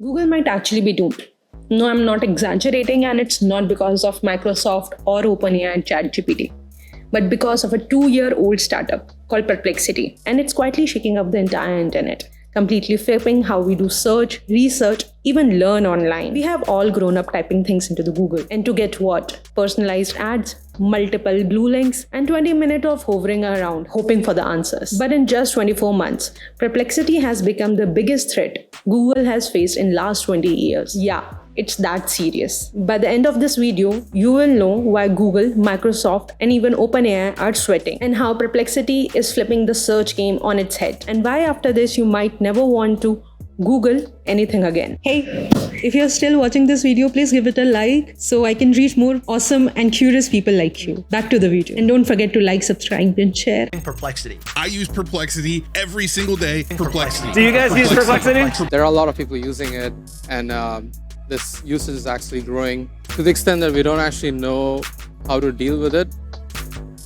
Google might actually be doomed. No, I'm not exaggerating, and it's not because of Microsoft or OpenAI and ChatGPT, but because of a 2-year-old startup called Perplexity, and it's quietly shaking up the entire internet, completely flipping how we do search, research, even learn online. We have all grown up typing things into the Google, and to get what? Personalized ads, multiple blue links, and 20 minutes of hovering around, hoping for the answers. But in just 24 months, Perplexity has become the biggest threat Google has faced in last 20 years. Yeah, it's that serious. By the end of this video, you will know why Google, Microsoft, and even OpenAI are sweating, and how Perplexity is flipping the search game on its head, and why after this you might never want to Google anything again. Hey, if you're still watching this video, please give it a like so I can reach more awesome and curious people like you. Back to the video. And don't forget to like, subscribe, and share. Perplexity. I use Perplexity every single day. Perplexity. Do you guys use Perplexity? There are a lot of people using it, and this usage is actually growing to the extent that we don't actually know how to deal with it.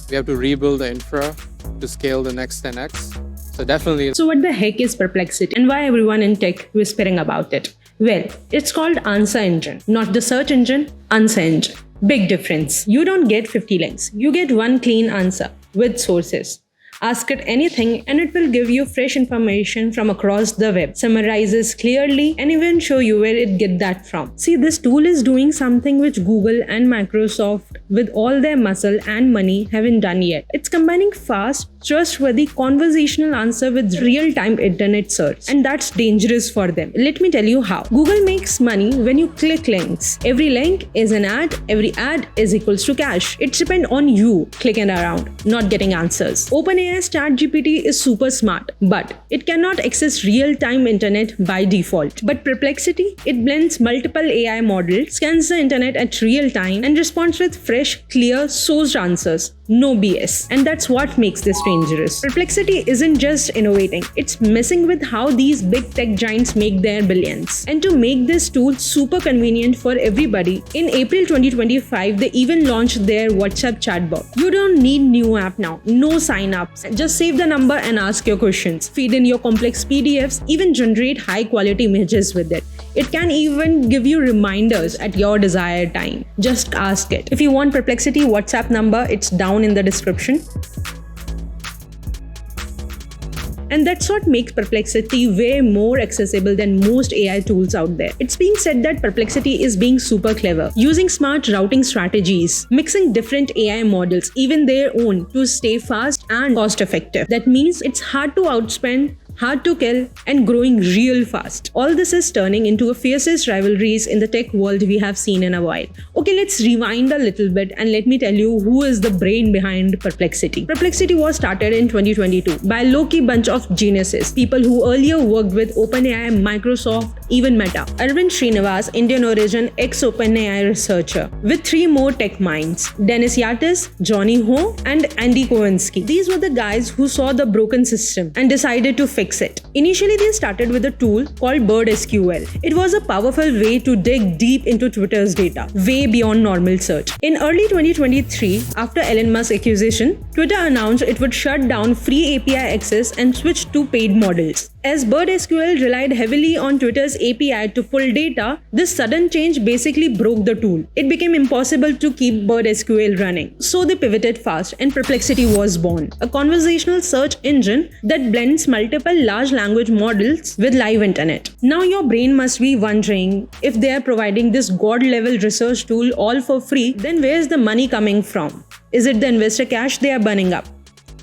We have to rebuild the infra to scale the next 10x. So definitely. So what the heck is Perplexity, and why everyone in tech whispering about it? Well, it's called Answer Engine, not the search engine, Answer Engine. Big difference. You don't get 50 links. You get one clean answer with sources. Ask it anything and it will give you fresh information from across the web, summarizes clearly, and even show you where it get that from. See, this tool is doing something which Google and Microsoft, with all their muscle and money, haven't done yet. It's combining fast, trustworthy conversational answer with real-time internet search, and that's dangerous for them. Let me tell you how. Google makes money when you click links. Every link is an ad, every ad is equals to cash. It depends on you clicking around, not getting answers. OpenAI's ChatGPT is super smart, but it cannot access real-time internet by default. But Perplexity, it blends multiple AI models, scans the internet at real time, and responds with fresh, clear, sourced answers. No BS. And that's what makes this dangerous. Perplexity isn't just innovating, it's messing with how these big tech giants make their billions. And to make this tool super convenient for everybody, in April 2025, they even launched their WhatsApp chatbot. You don't need new app now, no sign-ups. Just save the number and ask your questions. Feed in your complex PDFs, even generate high-quality images with it. It can even give you reminders at your desired time. Just ask it. If you want Perplexity WhatsApp number, it's down in the description. And that's what makes Perplexity way more accessible than most AI tools out there. It's being said that Perplexity is being super clever, using smart routing strategies, mixing different AI models, even their own, to stay fast and cost effective. That means it's hard to outspend, hard to kill, and growing real fast. All this is turning into a fiercest rivalries in the tech world we have seen in a while. Okay, let's rewind a little bit and let me tell you who is the brain behind Perplexity. Perplexity was started in 2022 by a low-key bunch of geniuses, people who earlier worked with OpenAI, Microsoft, even Meta. Arvind Srinivas, Indian origin, ex-OpenAI researcher, with 3 more tech minds, Dennis Yatis, Johnny Ho, and Andy Kowinski. These were the guys who saw the broken system and decided to fix it. Initially, they started with a tool called Bird SQL. It was a powerful way to dig deep into Twitter's data, way beyond normal search. In early 2023, after Elon Musk's acquisition, Twitter announced it would shut down free API access and switch to paid models. As Bird SQL relied heavily on Twitter's API to pull data, this sudden change basically broke the tool. It became impossible to keep Bird SQL running. So they pivoted fast and Perplexity was born, a conversational search engine that blends multiple large language models with live internet. Now your brain must be wondering, if they are providing this god-level research tool all for free, then where's the money coming from? Is it the investor cash they are burning up?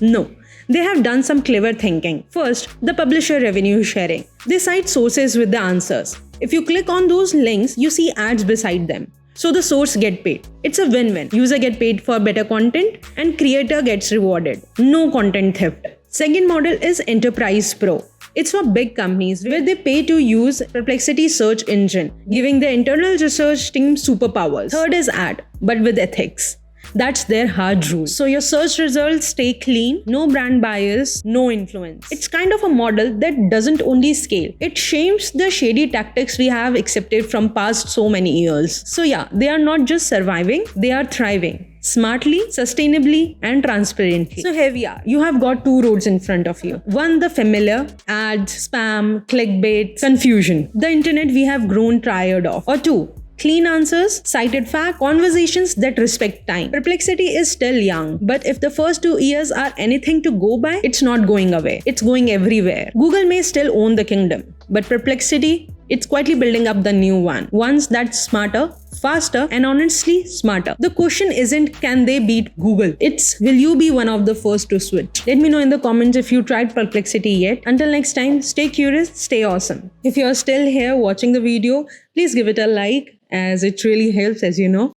No. They have done some clever thinking. First, the publisher revenue sharing. They cite sources with the answers. If you click on those links, you see ads beside them. So the source get paid. It's a win-win. User get paid for better content and creator gets rewarded. No content theft. Second model is Enterprise Pro. It's for big companies where they pay to use Perplexity search engine, giving their internal research team superpowers. Third is ad, but with ethics. That's their hard rule. So your search results stay clean, no brand bias, no influence. It's kind of a model that doesn't only scale, it shames the shady tactics we have accepted from past so many years. So yeah, they are not just surviving, they are thriving. smartly, sustainably, and transparently. So here we are. You have got two roads in front of you. One, the familiar, ads, spam, clickbait, confusion. The internet we have grown tired of. Or two, clean answers, cited fact, conversations that respect time. Perplexity is still young, but if the first 2 years are anything to go by, it's not going away. It's going everywhere. Google may still own the kingdom, but Perplexity, it's quietly building up the new one. Ones that's smarter, faster, and honestly smarter. The question isn't can they beat Google? It's will you be one of the first to switch? Let me know in the comments if you tried Perplexity yet. Until next time, stay curious, stay awesome. If you're still here watching the video, please give it a like as it really helps, as you know.